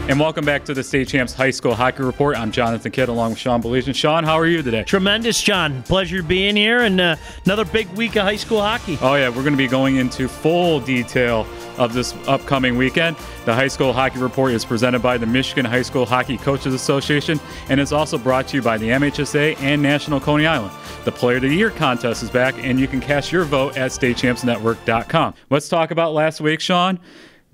And welcome back to the State Champs High School Hockey Report. I'm Jonathon Kidd along with Sean Baligian. Sean, how are you today? Tremendous, John. Pleasure being here, and another big week of high school hockey. Oh, yeah. We're going to be going into full detail of this upcoming weekend. The High School Hockey Report is presented by the Michigan High School Hockey Coaches Association and is also brought to you by the MHSAA and National Coney Island. The Player of the Year contest is back, and you can cast your vote at statechampsnetwork.com. Let's talk about last week, Sean.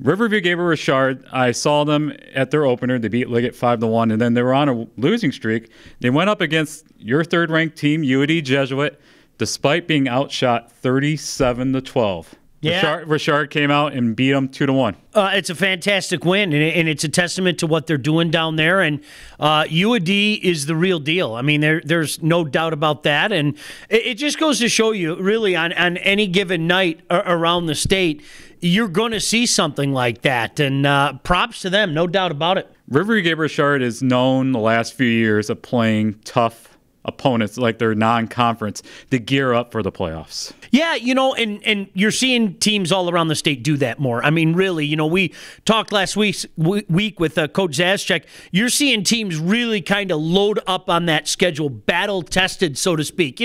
Riverview gave a Richard. I saw them at their opener. They beat Liggett 5-1, and then they were on a losing streak. They went up against your third-ranked team, UAD Jesuit, despite being outshot 37-12. Yeah. Richard came out and beat them 2-1. It's a fantastic win, and it's a testament to what they're doing down there. And UAD is the real deal. I mean, there's no doubt about that. And it just goes to show you, really, on any given night around the state, you're going to see something like that. And props to them, no doubt about it. Riverview Gable Richard is known the last few years of playing tough opponents like their non-conference to gear up for the playoffs. Yeah, and you're seeing teams all around the state do that more. I mean, really, we talked last week with Coach Zaschek. You're seeing teams really kind of load up on that schedule, battle-tested, so to speak.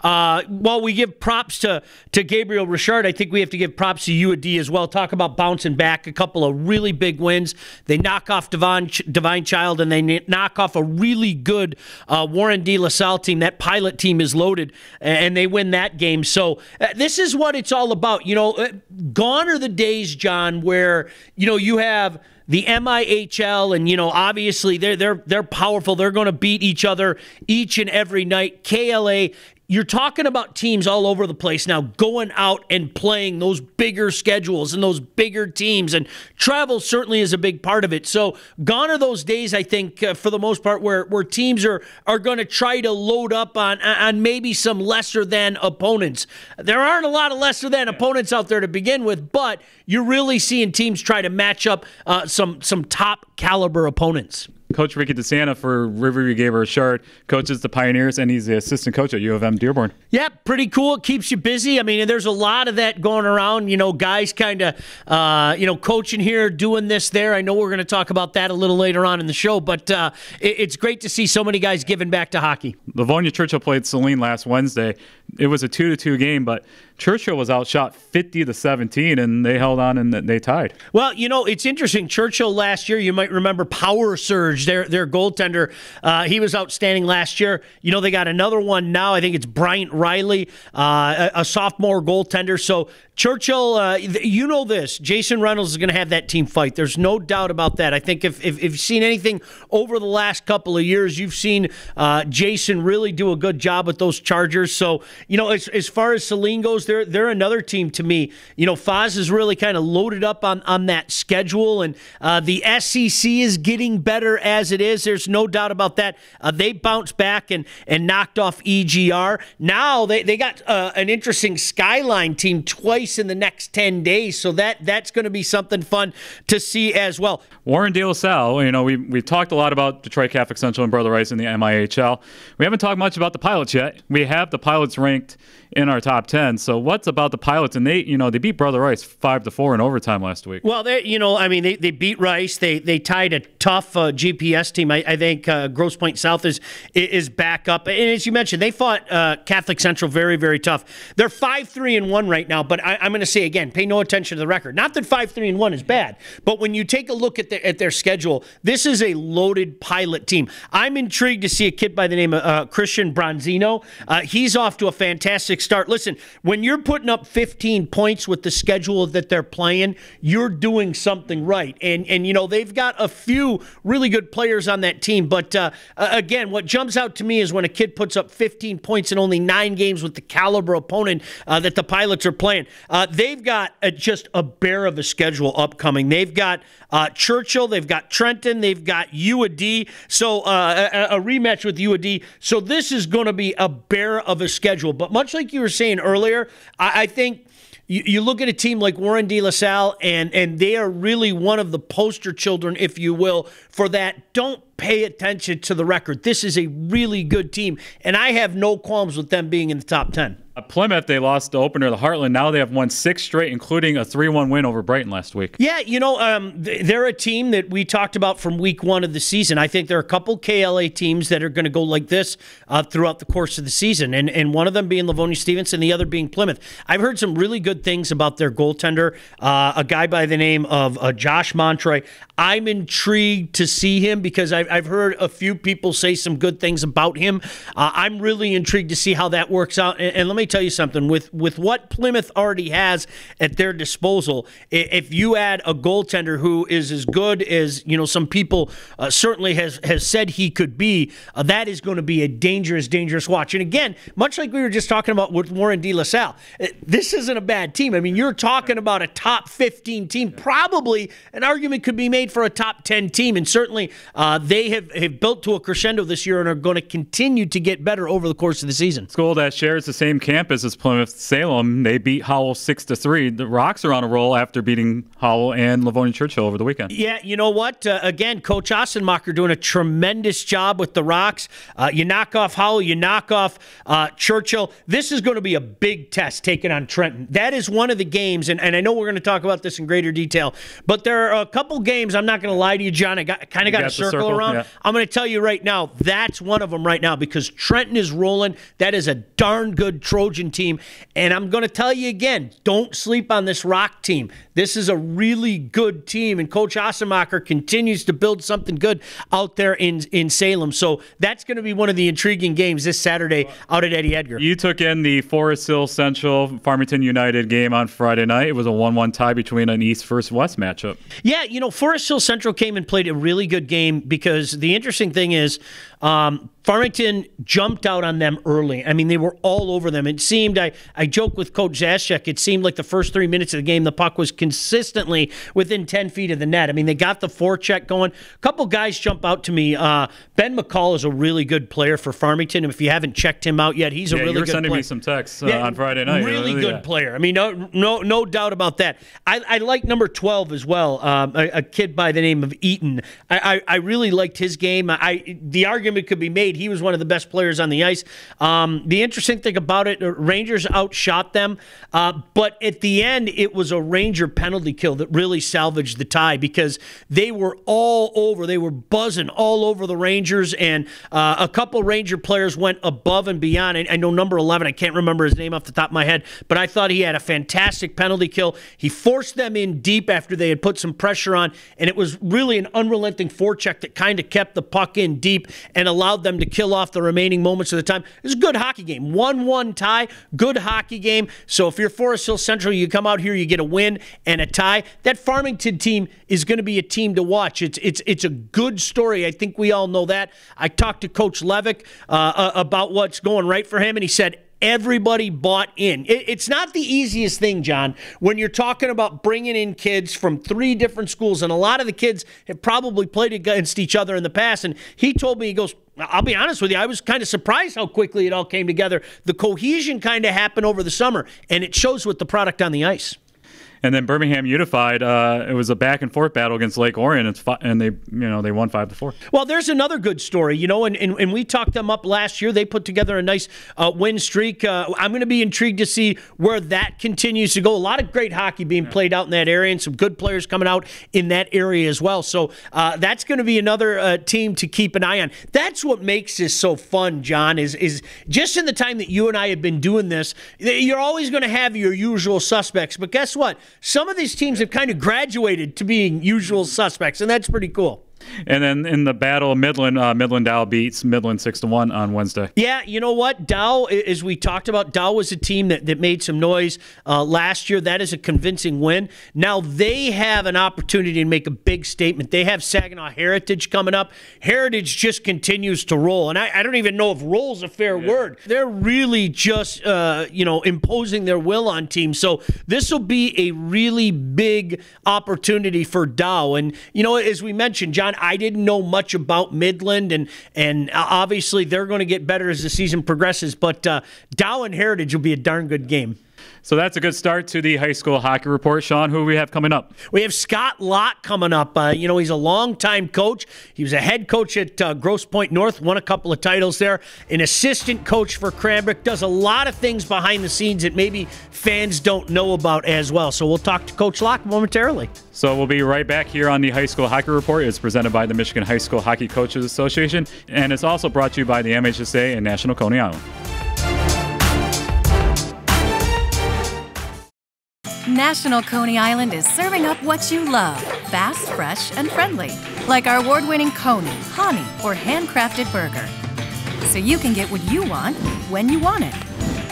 While we give props to Gabriel Richard, I think we have to give props to UAD as well. Talk about bouncing back, a couple of really big wins. They knock off Divine Child, and they knock off a really good Warren D. LaSalle team. That pilot team is loaded, and they win that game. So this is what it's all about. Gone are the days, John, where you have the MIHL, and obviously they're powerful. They're going to beat each other each and every night. KLA. You're talking about teams all over the place now going out and playing those bigger schedules and those bigger teams, and travel certainly is a big part of it. So gone are those days, I think, for the most part, where teams are going to try to load up on maybe some lesser-than opponents. There aren't a lot of lesser-than opponents out there to begin with, but you're really seeing teams try to match up some top-caliber opponents. Coach Ricky DeSanta for Riverview Gable Richard coaches the Pioneers, and he's the assistant coach at U of M Dearborn. Yeah, pretty cool. It keeps you busy. I mean, and there's a lot of that going around. Guys kind of, coaching here, doing this there. I know we're going to talk about that a little later on in the show, but it's great to see so many guys giving back to hockey. Livonia Churchill played Saline last Wednesday. It was a 2-2 game, but Churchill was outshot 50-17, and they held on and they tied. Well, it's interesting. Churchill last year, you might remember Power Surge, their goaltender. He was outstanding last year. They got another one now. I think it's Bryant Riley, a sophomore goaltender. So Churchill, this. Jason Reynolds is going to have that team fight. There's no doubt about that. I think if you've seen anything over the last couple of years, you've seen Jason really do a good job with those Chargers. So, as far as Saline goes, they're another team to me. Foz is really kind of loaded up on that schedule, and the SEC is getting better as it is. There's no doubt about that. They bounced back and knocked off EGR. Now they got an interesting Skyline team twice in the next 10 days, so that's going to be something fun to see as well. Warren De La Salle, we've talked a lot about Detroit Catholic Central and Brother Rice in the MIHL. We haven't talked much about the Pilots yet. We have the Pilots ranked in our top 10. So what's about the Pilots? And they beat Brother Rice 5-4 in overtime last week. Well, they beat Rice. They tied a tough GPS team. I think Grosse Pointe South is back up. And as you mentioned, they fought Catholic Central very, very tough. They're 5-3-1 right now. But I'm going to say again, pay no attention to the record. Not that 5-3-1 is bad, but when you take a look at their schedule, this is a loaded Pilot team. I'm intrigued to see a kid by the name of Christian Bronzino. He's off to a fantastic start. Listen, when you're putting up 15 points with the schedule that they're playing, you're doing something right. And they've got a few really good players on that team. But again, what jumps out to me is when a kid puts up 15 points in only 9 games with the caliber opponent that the Pilots are playing. They've got just a bear of a schedule upcoming. They've got Churchill, they've got Trenton, they've got UAD, so a rematch with UAD. So this is going to be a bear of a schedule. But much like you were saying earlier, I think you look at a team like Warren De La Salle, and they are really one of the poster children, if you will, for that. Don't pay attention to the record. This is a really good team, and I have no qualms with them being in the top 10. Plymouth, they lost the opener to Heartland. Now they have won 6 straight, including a 3-1 win over Brighton last week. Yeah, they're a team that we talked about from week 1 of the season. I think there are a couple KLA teams that are going to go like this throughout the course of the season, and one of them being Livonia Stevenson, the other being Plymouth. I've heard some really good things about their goaltender, a guy by the name of Josh Montroy. I'm intrigued to see him because I've heard a few people say some good things about him. I'm really intrigued to see how that works out. And let me tell you something. With what Plymouth already has at their disposal, if you add a goaltender who is as good as some people certainly has said he could be, that is going to be a dangerous watch. And again, much like we were just talking about with Warren De La Salle, this isn't a bad team. I mean, you're talking about a top 15 team. Probably an argument could be made for a top 10 team, and certainly they have built to a crescendo this year and are going to continue to get better over the course of the season. School that shares the same campus as Plymouth-Salem, they beat Howell 6-3. The Rocks are on a roll after beating Howell and Livonia Churchill over the weekend. Yeah, you know what? Again, Coach Ossenmacher doing a tremendous job with the Rocks. You knock off Howell, you knock off Churchill. This is going to be a big test taking on Trenton. That is one of the games, and I know we're going to talk about this in greater detail, but there are a couple games, I'm not going to lie to you, John, I kind of got a circle around. Yeah. I'm going to tell you right now, that's one of them right now because Trenton is rolling. That is a darn good Trojan team. And I'm going to tell you again, don't sleep on this Rock team. This is a really good team, and Coach Ossenmacher continues to build something good out there in Salem. So that's going to be one of the intriguing games this Saturday out at Eddie Edgar. You took in the Forest Hill Central Farmington United game on Friday night. It was a 1-1 tie between an East versus West matchup. Yeah, Forest Hill Central came and played a really good game because the interesting thing is Farmington jumped out on them early. I mean, they were all over them. It seemed, I joked with Coach Zaschek, it seemed like the first 3 minutes of the game, the puck was consistently within 10 feet of the net. I mean, they got the forecheck going. A couple guys jump out to me. Ben McCall is a really good player for Farmington. If you haven't checked him out yet, he's a really good player. You were sending me some texts on Friday night. Really good player. I mean, no doubt about that. I like number 12 as well, a kid by the name of Eaton. I really liked his game. The argument could be made he was one of the best players on the ice. The interesting thing about it, Rangers outshot them, but at the end, it was a Ranger penalty kill that really salvaged the tie because they were all over. They were buzzing all over the Rangers, and a couple Ranger players went above and beyond. I know number 11, I can't remember his name off the top of my head, but I thought he had a fantastic penalty kill. He forced them in deep after they had put some pressure on, and it was really an unrelenting forecheck that kind of kept the puck in deep and allowed them to kill off the remaining moments of the time. It was a good hockey game. 1-1 tie, good hockey game. So if you're Forest Hill Central, you come out here, you get a win and a tie. That Farmington team is going to be a team to watch. It's a good story. I think we all know that. I talked to Coach Levick about what's going right for him, and he said, everybody bought in. It's not the easiest thing, John, when you're talking about bringing in kids from 3 different schools, and a lot of the kids have probably played against each other in the past, and he told me, he goes, I'll be honest with you, I was kind of surprised how quickly it all came together. The cohesion kind of happened over the summer, and it shows with the product on the ice. And then Birmingham Unified, it was a back and forth battle against Lake Orion, and they won 5-4. Well, there's another good story, and we talked them up last year. They put together a nice win streak. I'm going to be intrigued to see where that continues to go. A lot of great hockey being played out in that area, and some good players coming out in that area as well. So that's going to be another team to keep an eye on. That's what makes this so fun, John, is just in the time that you and I have been doing this, you're always going to have your usual suspects. But guess what? Some of these teams have kind of graduated to being usual suspects, and that's pretty cool. And then in the Battle of Midland, Midland Dow beats Midland 6-1 on Wednesday. Yeah, you know what? Dow, as we talked about, Dow was a team that made some noise last year. That is a convincing win. Now they have an opportunity to make a big statement. They have Saginaw Heritage coming up. Heritage just continues to roll, and I don't even know if roll is a fair word. They're really just imposing their will on teams. So this will be a really big opportunity for Dow. And as we mentioned, John, I didn't know much about Midland, and obviously they're going to get better as the season progresses, but Dow and Heritage will be a darn good game. So that's a good start to the high school hockey report. Sean, who do we have coming up? We have Scott Locke coming up. He's a longtime coach. He was a head coach at Grosse Pointe North, won a couple of titles there. An assistant coach for Cranbrook, does a lot of things behind the scenes that maybe fans don't know about as well. So we'll talk to Coach Locke momentarily. So we'll be right back here on the high school hockey report. It's presented by the Michigan High School Hockey Coaches Association, and it's also brought to you by the MHSAA and National Coney Island. National Coney Island is serving up what you love, fast, fresh, and friendly, like our award-winning Coney, honey, or handcrafted burger. So you can get what you want, when you want it.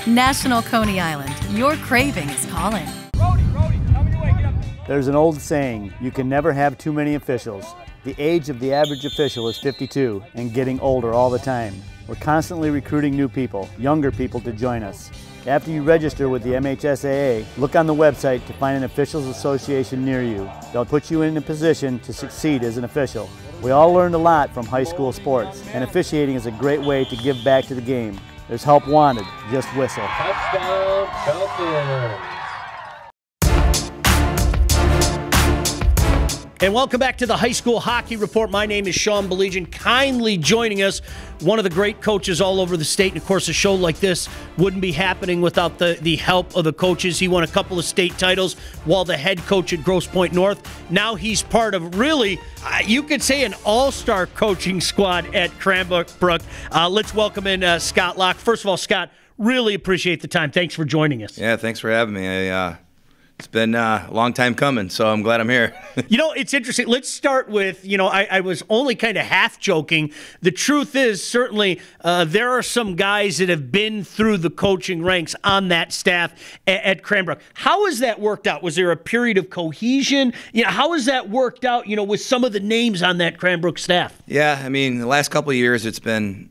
National Coney Island, your craving is calling. There's an old saying, you can never have too many officials. The age of the average official is 52 and getting older all the time. We're constantly recruiting new people, younger people to join us. After you register with the MHSAA, look on the website to find an officials association near you. They'll put you in a position to succeed as an official. We all learned a lot from high school sports, and officiating is a great way to give back to the game. There's help wanted, just whistle. Touchdown, Falcons. And welcome back to the High School Hockey Report. My name is Sean Baligian. Kindly joining us, one of the great coaches all over the state. And, of course, a show like this wouldn't be happening without the help of the coaches. He won a couple of state titles while the head coach at Grosse Pointe North. Now he's part of really, you could say, an all-star coaching squad at Cranbrook. Let's welcome in Scott Locke. First of all, Scott, really appreciate the time. Thanks for joining us. Yeah, thanks for having me. It's been a long time coming, so I'm glad I'm here. It's interesting. Let's start with, I was only kind of half joking. The truth is, certainly, there are some guys that have been through the coaching ranks on that staff at Cranbrook. How has that worked out? Was there a period of cohesion? How has that worked out, with some of the names on that Cranbrook staff? Yeah, the last couple of years, it's been,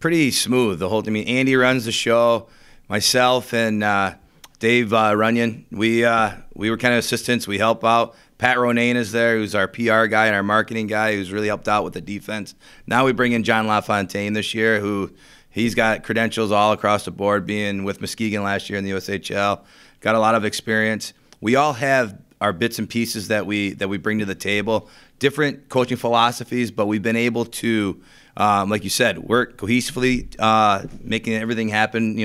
pretty smooth. The whole thing. Andy runs the show, myself, and Dave Runyon, we were kind of assistants. We help out. Pat Ronayne is there, who's our PR guy and our marketing guy, who's really helped out with the defense. Now we bring in John LaFontaine this year, who he's got credentials all across the board, being with Muskegon last year in the USHL. Got a lot of experience. We all have our bits and pieces that we bring to the table. Different coaching philosophies, but we've been able to, like you said, work cohesively, making everything happen,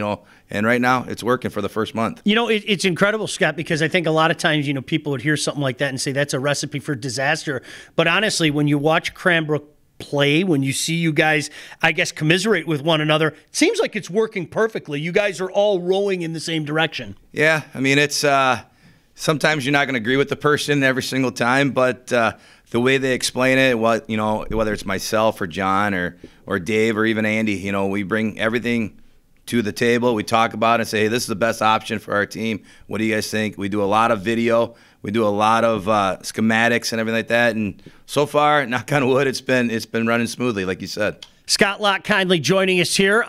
and right now it's working for the first month. It's incredible, Scott, because I think a lot of times, people would hear something like that and say that's a recipe for disaster. But honestly, when you watch Cranbrook play, when you see you guys, I guess, commiserate with one another, it seems like it's working perfectly. You guys are all rowing in the same direction. Yeah, it's sometimes you're not going to agree with the person every single time, but the way they explain it, whether it's myself or John or Dave or even Andy, we bring everything to the table. We talk about it and say, hey, this is the best option for our team. What do you guys think? We do a lot of video. We do a lot of schematics and everything like that. And so far, knock on wood, it's been running smoothly, like you said. Scott Locke kindly joining us here.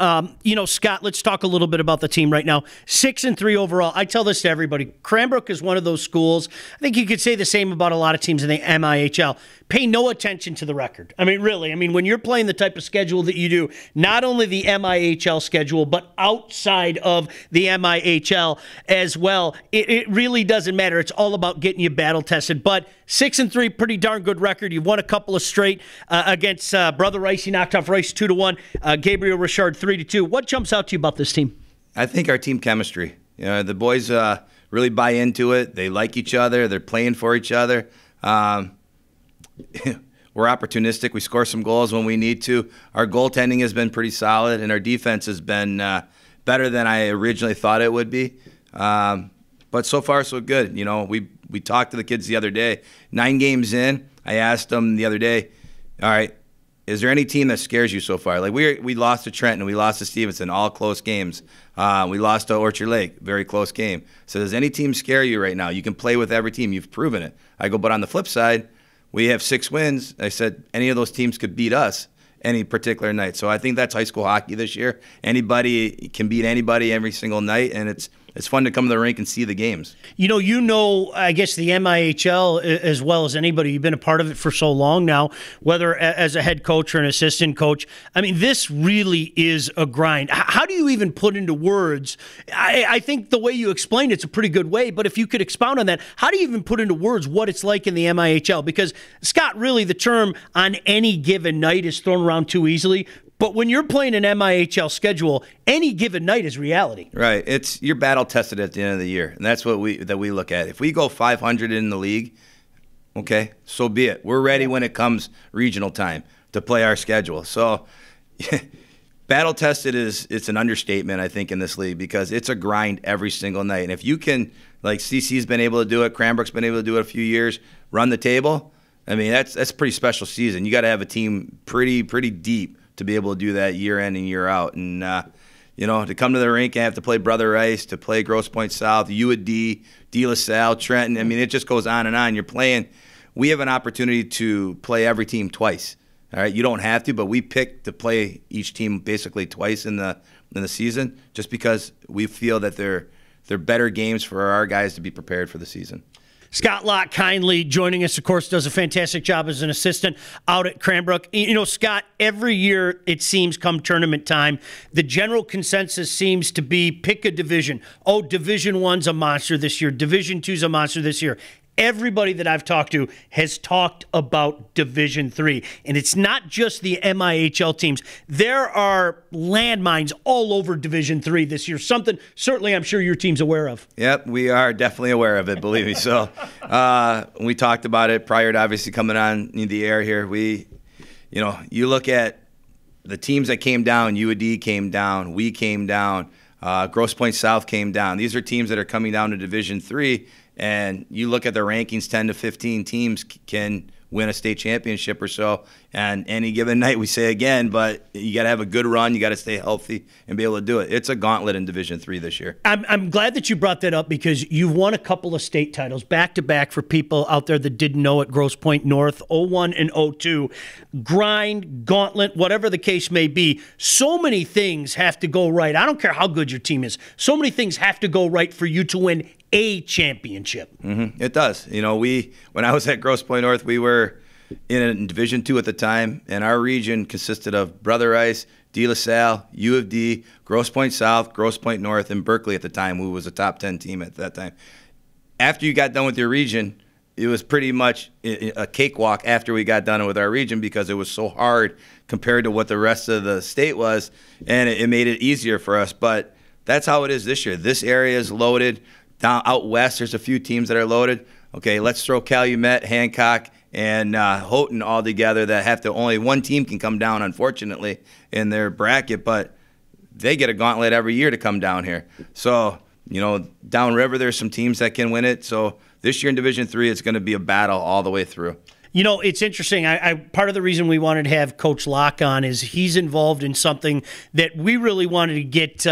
Scott, let's talk a little bit about the team right now. 6-3 overall. I tell this to everybody. Cranbrook is one of those schools. I think you could say the same about a lot of teams in the MIHL. Pay no attention to the record. Really. When you're playing the type of schedule that you do, not only the MIHL schedule, but outside of the MIHL as well, it really doesn't matter. It's all about getting you battle tested. But 6-3, pretty darn good record. You've won a couple of straight against Brother Rice. You knocked off Rice 2-1. Gabriel Richard 3-2. What jumps out to you about this team? I think our team chemistry. The boys really buy into it. They like each other. They're playing for each other. We're opportunistic. We score some goals when we need to. Our goaltending has been pretty solid, and our defense has been better than I originally thought it would be. But so far, so good. We talked to the kids the other day. 9 games in, I asked them the other day, all right, is there any team that scares you so far? Like we lost to Trenton, we lost to Stevenson, all close games. We lost to Orchard Lake, very close game. So does any team scare you right now? You can play with every team. You've proven it. I go, but on the flip side, we have 6 wins. I said any of those teams could beat us any particular night. So I think that's high school hockey this year. Anybody can beat anybody every single night, and it's it's fun to come to the rink and see the games. I guess the MIHL as well as anybody. You've been a part of it for so long now, whether as a head coach or an assistant coach. I mean, this really is a grind. How do you even put into words? I think the way you explained it's a pretty good way, but if you could expound on that, how do you even put into words what it's like in the MIHL? Because, Scott, really the term on any given night is thrown around too easily. But when you're playing an MIHL schedule, any given night is reality. Right. You're battle tested at the end of the year, and that's what we look at. If we go 500 in the league, okay, so be it. We're ready when it comes regional time to play our schedule. So battle tested it's an understatement, I think, in this league, because it's a grind every single night. And if you can, like CC's been able to do it, Cranbrook's been able to do it a few years, run the table, I mean, that's a pretty special season. You got to have a team pretty deep to be able to do that year in and year out. And, to come to the rink and have to play Brother Rice, to play Grosse Pointe South, UAD, De La Salle, Trenton. I mean, it just goes on and on. We have an opportunity to play every team twice. All right, you don't have to, but we pick to play each team basically twice in the season, just because we feel that they're better games for our guys to be prepared for the season. Scott Locke kindly joining us, of course, does a fantastic job as an assistant out at Cranbrook. Scott, every year it seems come tournament time, the general consensus seems to be pick a division. Oh, Division I's a monster this year. Division II's a monster this year. Everybody that I've talked to has talked about Division III, and it's not just the MIHL teams. There are landmines all over Division III this year, something certainly I'm sure your team's aware of. Yep, we are definitely aware of it, believe me. So we talked about it prior to obviously coming on the air here. You look at the teams that came down, UAD came down, we came down, Grosse Pointe South came down. These are teams that are coming down to Division III. And you look at the rankings, 10 to 15 teams can win a state championship or so. And any given night, we say again, but you got to have a good run. You got to stay healthy and be able to do it. It's a gauntlet in Division III this year. I'm glad that you brought that up, because you've won a couple of state titles back-to-back for people out there that didn't know at Grosse Pointe North, 01 and 02. Grind, gauntlet, whatever the case may be, so many things have to go right. I don't care how good your team is. So many things have to go right for you to win a championship. Mm-hmm. It does. When I was at Grosse Pointe North, we were in Division II at the time, and our region consisted of Brother Rice, De La Salle, U of D, Grosse Pointe South, Grosse Pointe North, and Berkeley at the time, who was a top 10 team at that time. After you got done with your region, it was pretty much a cakewalk after we got done with our region, because it was so hard compared to what the rest of the state was, and it made it easier for us. But that's how it is this year. This area is loaded. Down out west, there's a few teams that are loaded. Okay, let's throw Calumet, Hancock, and Houghton all together that have to, only one team can come down, unfortunately, in their bracket, but they get a gauntlet every year to come down here. So, downriver, there's some teams that can win it. So this year in Division III, it's going to be a battle all the way through. It's interesting. Part of the reason we wanted to have Coach Locke on is he's involved in something that we really wanted to get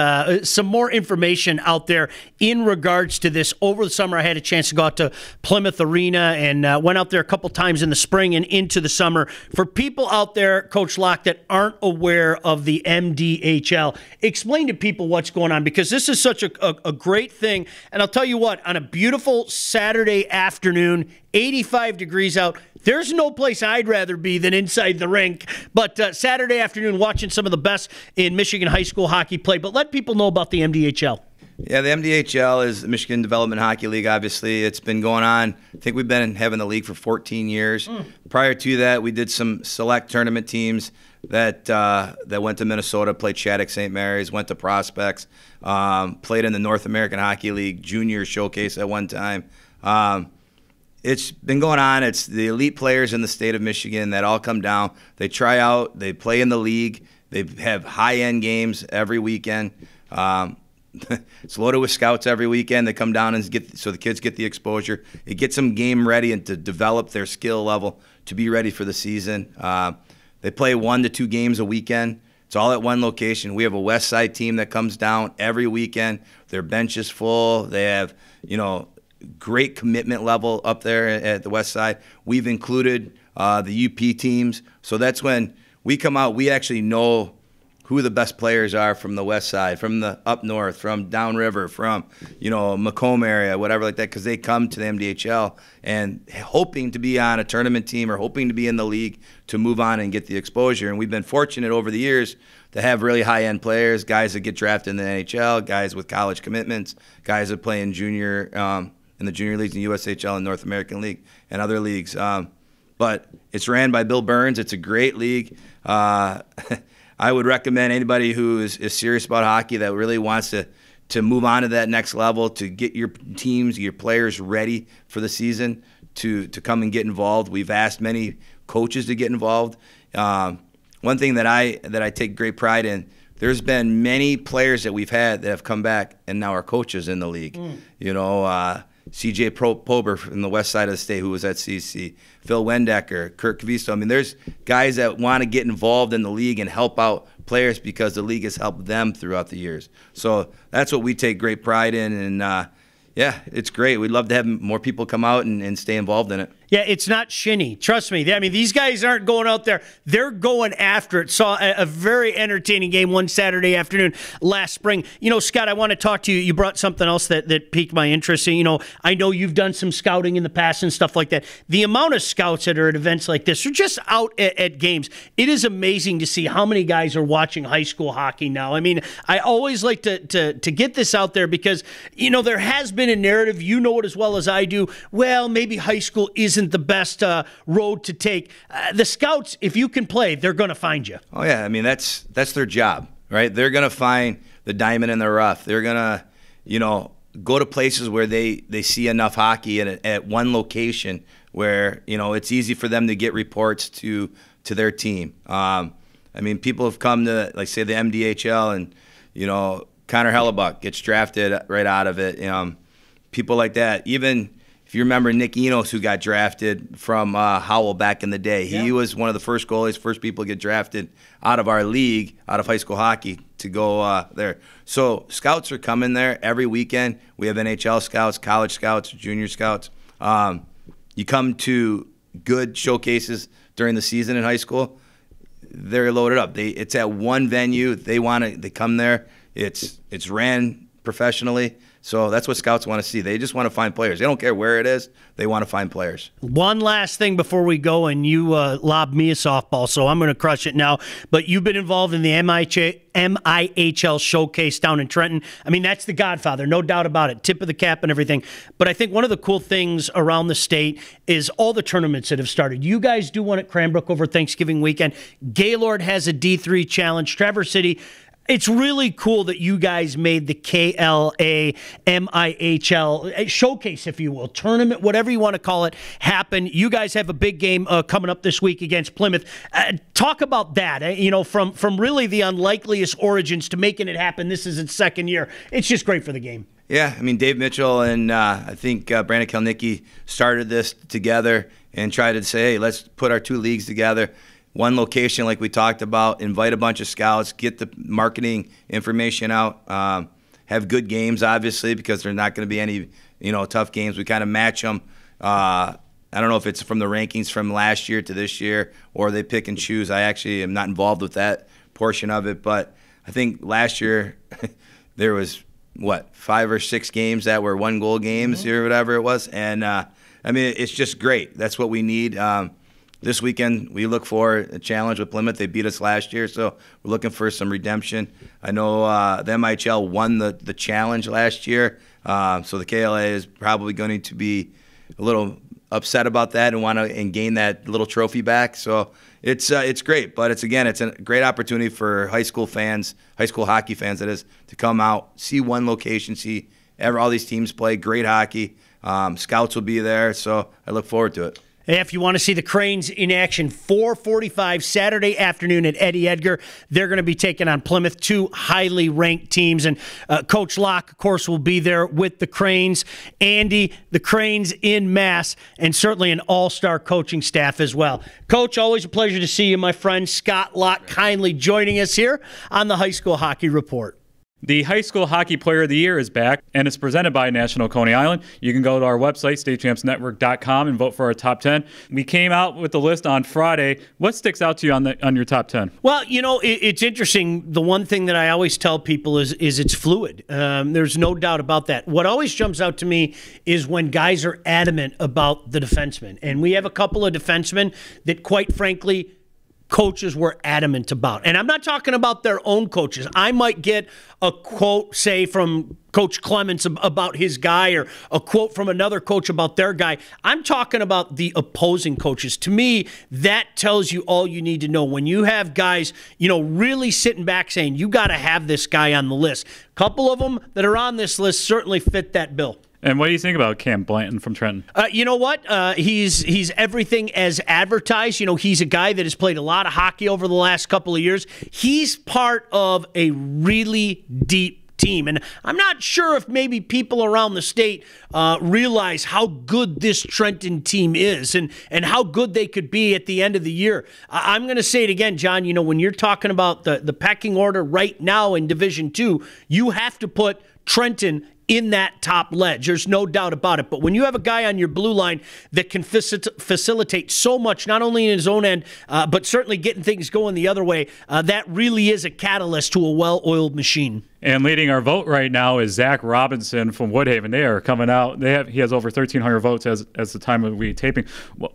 some more information out there in regards to this. Over the summer, I had a chance to go out to Plymouth Arena and went out there a couple times in the spring and into the summer. For people out there, Coach Locke, that aren't aware of the MDHL, explain to people what's going on, because this is such a great thing. And I'll tell you what, on a beautiful Saturday afternoon, 85 degrees out, there's no place I'd rather be than inside the rink. But Saturday afternoon, watching some of the best in Michigan high school hockey play. But let people know about the MDHL. Yeah, the MDHL is the Michigan Development Hockey League, obviously. It's been going on. I think we've been having the league for 14 years. Prior to that, we did some select tournament teams that went to Minnesota, played Shattuck St. Mary's, went to Prospects, played in the North American Hockey League Junior Showcase at one time. It's been going on. It's the elite players in the state of Michigan that all come down. They try out. They play in the league. They have high-end games every weekend. It's loaded with scouts every weekend. They come down and so the kids get the exposure. It gets them game ready and to develop their skill level to be ready for the season. They play 1 to 2 games a weekend. It's all at one location. We have a West Side team that comes down every weekend. Their bench is full. They have, great commitment level up there at the West Side. We've included the UP teams. So that's when we come out, we actually know who the best players are from the west side, from the up north, from downriver, from, Macomb area, whatever like that, because they come to the MDHL and hoping to be on a tournament team or hoping to be in the league to move on and get the exposure. And we've been fortunate over the years to have really high-end players, guys that get drafted in the NHL, guys with college commitments, guys that play in junior in the junior leagues, in the USHL and North American League and other leagues. But it's ran by Bill Burns. It's a great league. I would recommend anybody who is serious about hockey that really wants to move on to that next level, to get your teams, your players ready for the season, to come and get involved. We've asked many coaches to get involved. One thing that I take great pride in, there's been many players that we've had that have come back and now are coaches in the league. C.J. Pober from the west side of the state who was at CC, Phil Wendecker, Kurt Kavisto. I mean, there's guys that want to get involved in the league and help out players because the league has helped them throughout the years. So that's what we take great pride in, and yeah, it's great. We'd love to have more people come out and stay involved in it. Yeah, it's not shinny. Trust me. I mean, these guys aren't going out there. They're going after it. Saw a very entertaining game one Saturday afternoon last spring. Scott, I want to talk to you. You brought something else that piqued my interest. I know you've done some scouting in the past and stuff like that. The amount of scouts that are at events like this, or just out at games, it is amazing to see how many guys are watching high school hockey now. I mean, I always like to get this out there because, there has been a narrative, you know it as well as I do, well, maybe high school isn't the best road to take. The scouts, if you can play, they're going to find you. Oh, yeah. I mean, that's their job, right? They're going to find the diamond in the rough. They're going to, go to places where they see enough hockey at one location where, it's easy for them to get reports to their team. I mean, people have come to, like, say, the MDHL and, Connor Hellebuck gets drafted right out of it. People like that. Even if you remember Nick Enos, who got drafted from Howell back in the day. He was one of the first goalies, first people to get drafted out of our league, out of high school hockey, to go there. So scouts are coming there every weekend. We have NHL scouts, college scouts, junior scouts. You come to good showcases during the season in high school, they're loaded up. It's at one venue. They come there. It's ran professionally. So that's what scouts want to see. They just want to find players. They don't care where it is. They want to find players. One last thing before we go, and you lobbed me a softball, so I'm going to crush it now. But you've been involved in the MIHL showcase down in Trenton. I mean, that's the Godfather, no doubt about it. Tip of the cap and everything. But I think one of the cool things around the state is all the tournaments that have started. You guys do one at Cranbrook over Thanksgiving weekend. Gaylord has a D3 challenge. Traverse City. It's really cool that you guys made the KLAA MIHL showcase, if you will, tournament, whatever you want to call it, happen. You guys have a big game coming up this week against Plymouth. Talk about that, from really the unlikeliest origins to making it happen. This is its second year. It's just great for the game. Yeah, I mean, Dave Mitchell and I think Brandon Kelnicki started this together and tried to say, hey, let's put our two leagues together. One location, like we talked about, invite a bunch of scouts, get the marketing information out, have good games, obviously, because there's not going to be any, tough games. We kind of match them. I don't know if it's from the rankings from last year to this year or they pick and choose. I actually am not involved with that portion of it, but I think last year there was, 5 or 6 games that were 1-goal games or whatever it was. And, I mean, it's just great. That's what we need. This weekend, we look for a challenge with Plymouth. They beat us last year, so we're looking for some redemption. I know the MIHL won the challenge last year, so the KLA is probably going to be a little upset about that and want to gain that little trophy back. So it's great, but it's a great opportunity for high school fans, high school hockey fans, that is, to come out, see one location, see all these teams play great hockey. Scouts will be there, so I look forward to it. If you want to see the Cranes in action, 4:45 Saturday afternoon at Eddie Edgar. They're going to be taking on Plymouth, two highly ranked teams. And Coach Locke, of course, will be there with the Cranes. Andy, the Cranes in mass, and certainly an all-star coaching staff as well. Coach, always a pleasure to see you, my friend. Scott Locke kindly joining us here on the High School Hockey Report. The High School Hockey Player of the Year is back, and it's presented by National Coney Island. You can go to our website, statechampsnetwork.com, and vote for our top 10. We came out with the list on Friday. What sticks out to you on your top 10? Well, you know, it's interesting. The one thing that I always tell people is it's fluid. There's no doubt about that. What always jumps out to me is when guys are adamant about the defensemen. And we have a couple of defensemen that, quite frankly, coaches were adamant about. And I'm not talking about their own coaches. I might get a quote, say, from Coach Clements about his guy, or a quote from another coach about their guy. I'm talking about the opposing coaches. To me, that tells you all you need to know. When you have guys, you know, really sitting back saying, you got to have this guy on the list. A couple of them that are on this list certainly fit that bill. And what do you think about Cam Blanton from Trenton? You know what? He's everything as advertised. You know, he's a guy that has played a lot of hockey over the last couple of years. He's part of a really deep team. And I'm not sure if maybe people around the state realize how good this Trenton team is and how good they could be at the end of the year. I'm going to say it again, John. You know, when you're talking about the pecking order right now in Division II, you have to put Trenton in that top ledge. There's no doubt about it. But when you have a guy on your blue line that can facilitate so much, not only in his own end, but certainly getting things going the other way, that really is a catalyst to a well-oiled machine. And leading our vote right now is Zach Robinson from Woodhaven. They are coming out. He has over 1,300 votes as the time of we taping.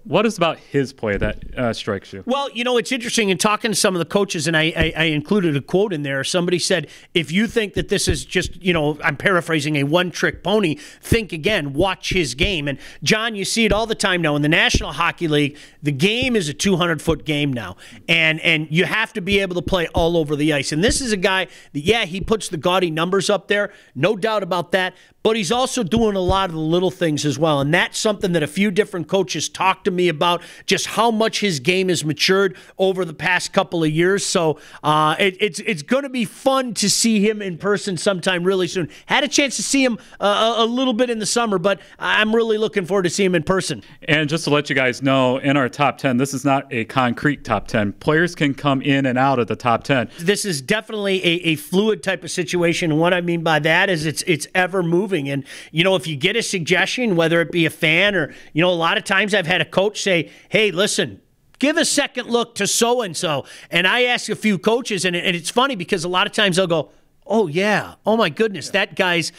What is about his play that strikes you? Well, you know, it's interesting. In talking to some of the coaches, and I included a quote in there. Somebody said, if you think that this is just, you know, I'm paraphrasing, a one-trick pony, think again, watch his game. And, John, you see it all the time now. In the National Hockey League, the game is a 200-foot game now. And you have to be able to play all over the ice. And this is a guy that, yeah, he puts the gaudy numbers up there, no doubt about that, but he's also doing a lot of the little things as well, and that's something that a few different coaches talked to me about, just how much his game has matured over the past couple of years. So it's going to be fun to see him in person sometime really soon. Had a chance to see him a little bit in the summer, but I'm really looking forward to seeing him in person. And just to let you guys know, in our top 10, this is not a concrete top 10. Players can come in and out of the top 10. This is definitely a fluid type of situation, and what I mean by that is it's ever moving. And, you know, if you get a suggestion, whether it be a fan or, you know, a lot of times I've had a coach say, hey, listen, give a second look to so-and-so. And I ask a few coaches, and it's funny because a lot of times they'll go, oh, yeah, oh, my goodness, that guy's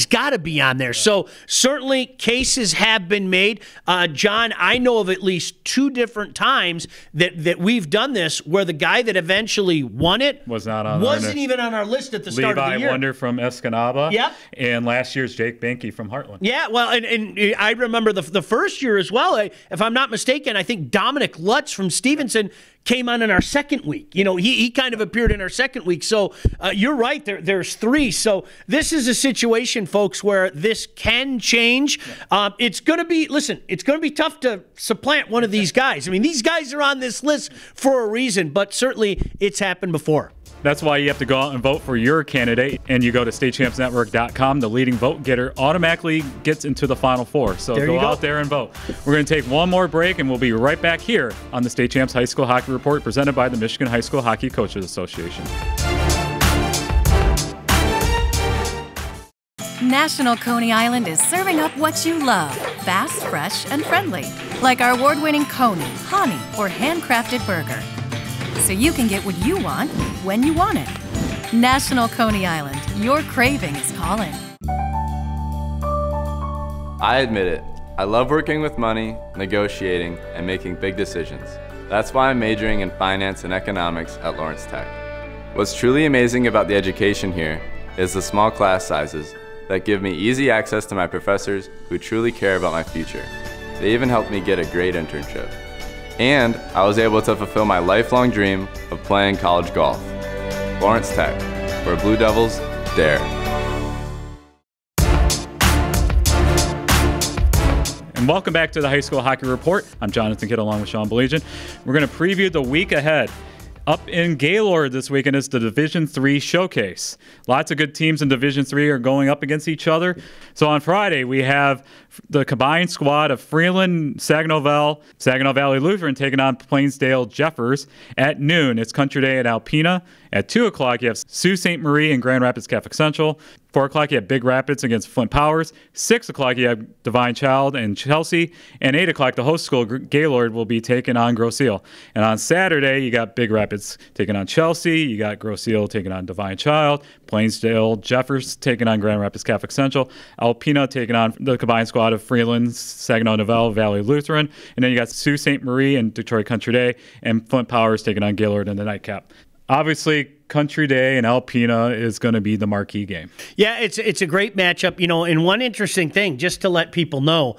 got to be on there. So certainly cases have been made. John, I know of at least two different times that we've done this where the guy that eventually won it wasn't even on our list at the start of the year. Levi Wonder from Escanaba. Yep. And last year's Jake Benke from Heartland. Yeah, well, and I remember the first year as well. If I'm not mistaken, I think Dominic Lutz from Stevenson came on in our second week. You know, he kind of appeared in our second week. So you're right, there's three. So this is a situation, folks, where this can change. It's going to be tough to supplant one of these guys. I mean, these guys are on this list for a reason, but certainly it's happened before. That's why you have to go out and vote for your candidate, and you go to statechampsnetwork.com. The leading vote getter automatically gets into the Final Four. So go out there and vote. We're going to take one more break, and we'll be right back here on the State Champs High School Hockey Report presented by the Michigan High School Hockey Coaches Association. National Coney Island is serving up what you love, fast, fresh, and friendly, like our award-winning Coney, honey, or handcrafted burger. So you can get what you want, when you want it. National Coney Island, your craving is calling. I admit it, I love working with money, negotiating, and making big decisions. That's why I'm majoring in finance and economics at Lawrence Tech. What's truly amazing about the education here is the small class sizes that give me easy access to my professors who truly care about my future. They even helped me get a great internship. And I was able to fulfill my lifelong dream of playing college golf. Lawrence Tech, where Blue Devils dare. And welcome back to the High School Hockey Report. I'm Jonathan Kidd along with Sean Baligian. We're going to preview the week ahead. Up in Gaylord this weekend is the Division III Showcase. Lots of good teams in Division III are going up against each other. So on Friday, we have the combined squad of Freeland, Saginaw Valley Lutheran taking on Plainsdale Jeffers. At noon, it's Country Day at Alpena. At 2 o'clock, you have Sault Ste. Marie and Grand Rapids Catholic Central. 4 o'clock, you have Big Rapids against Flint Powers. 6 o'clock, you have Divine Child and Chelsea. And 8 o'clock, the host school, Gaylord, will be taking on Grosse Ile. And on Saturday, you got Big Rapids taking on Chelsea. You got Grosse Ile taking on Divine Child. Plainsdale Jeffers taking on Grand Rapids Catholic Central. Alpena taking on the combined squad of Freeland, Saginaw Novell, Valley Lutheran. And then you got Sault Ste. Marie and Detroit Country Day. And Flint Powers taking on Gaylord in the nightcap. Obviously, Country Day and Alpena is going to be the marquee game. Yeah, it's a great matchup. You know, and one interesting thing, just to let people know,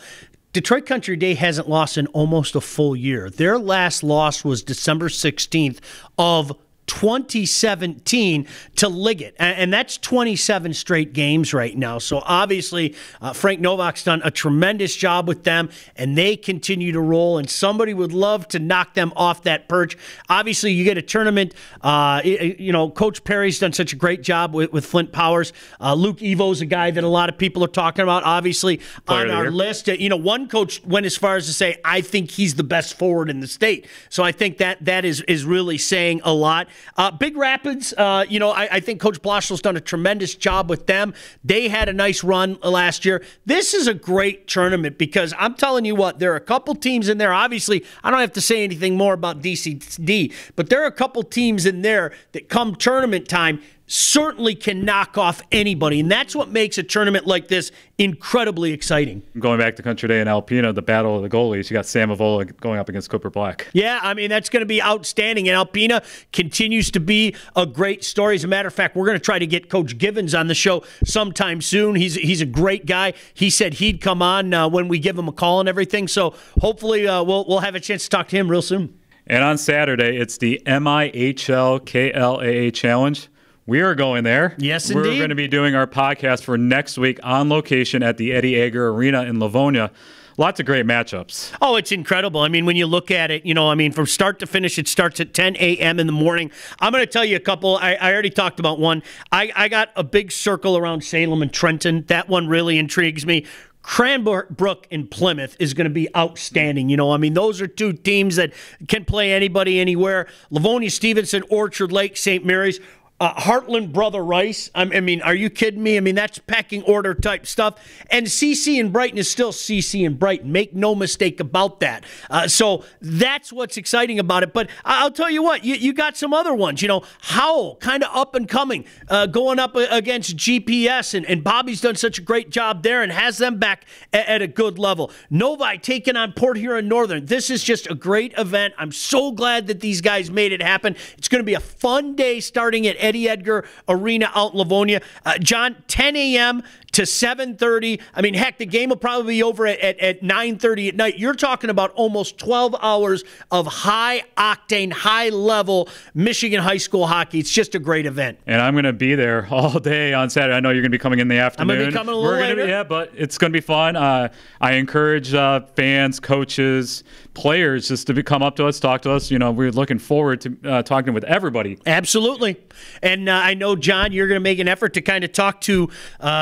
Detroit Country Day hasn't lost in almost a full year. Their last loss was December 16th of 2017 to Liggett, and that's 27 straight games right now. So obviously, Frank Novak's done a tremendous job with them, and they continue to roll, and somebody would love to knock them off that perch. Obviously, you get a tournament. You know, Coach Perry's done such a great job with Flint Powers. Luke Evo's a guy that a lot of people are talking about, obviously, on our list. You know, one coach went as far as to say, I think he's the best forward in the state. So I think that is really saying a lot. Big Rapids, you know, I think Coach Bloshel's done a tremendous job with them. They had a nice run last year. This is a great tournament because I'm telling you what, there are a couple teams in there. Obviously, I don't have to say anything more about DCD, but there are a couple teams in there that come tournament time certainly can knock off anybody, and that's what makes a tournament like this incredibly exciting. Going back to Country Day and Alpena, the battle of the goalies, you got Sam Avola going up against Cooper Black. Yeah, I mean, that's going to be outstanding, and Alpena continues to be a great story. As a matter of fact, we're going to try to get Coach Givens on the show sometime soon. He's a great guy. He said he'd come on when we give him a call and everything, so hopefully we'll have a chance to talk to him real soon. And on Saturday, it's the MIHL-KLAA Challenge. We are going there. Yes, indeed. We're going to be doing our podcast for next week on location at the Eddie Edgar Arena in Livonia. Lots of great matchups. Oh, it's incredible. I mean, when you look at it, you know, I mean, from start to finish, it starts at 10 a.m. in the morning. I'm going to tell you a couple. I already talked about one. I got a big circle around Salem and Trenton. That one really intrigues me. Cranbrook and Plymouth is going to be outstanding. You know, I mean, those are two teams that can play anybody, anywhere. Livonia, Stevenson, Orchard Lake, St. Mary's. Heartland, Brother Rice. I mean, are you kidding me? I mean, that's pecking order type stuff. And CC and Brighton is still CC and Brighton. Make no mistake about that. So that's what's exciting about it. But I'll tell you what, you got some other ones. You know, Howell, kind of up and coming, going up against GPS. And Bobby's done such a great job there and has them back at a good level. Novi taking on Port Huron Northern. This is just a great event. I'm so glad that these guys made it happen. It's going to be a fun day starting at Eddie Edgar Arena out in Livonia. John, 10 a.m. to 7:30. I mean, heck, the game will probably be over at 9:30 at night. You're talking about almost 12 hours of high-octane, high-level Michigan high school hockey. It's just a great event. And I'm going to be there all day on Saturday. I know you're going to be coming in the afternoon. I'm going to be coming a little later. Yeah, but it's going to be fun. I encourage fans, coaches, players just to come up to us, talk to us. You know, we're looking forward to talking with everybody. Absolutely. And I know, John, you're going to make an effort to kind of talk to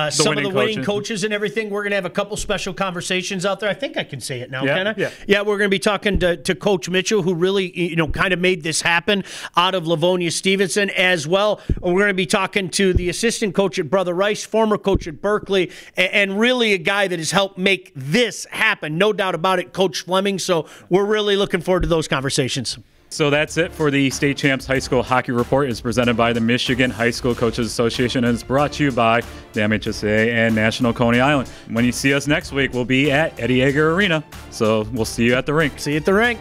some of the winning coaches and everything. We're going to have a couple special conversations out there. I think I can say it now, can I? Yeah, we're going to be talking to Coach Mitchell, who really, you know, kind of made this happen out of Livonia Stevenson as well. We're going to be talking to the assistant coach at Brother Rice, former coach at Berkeley, and really a guy that has helped make this happen. No doubt about it, Coach Fleming. So we're really looking forward to those conversations. So that's it for the State Champs High School Hockey Report. It's presented by the Michigan High School Coaches Association, and it's brought to you by the MHSAA and National Coney Island. When you see us next week, we'll be at Eddie Edgar Arena. So we'll see you at the rink. See you at the rink.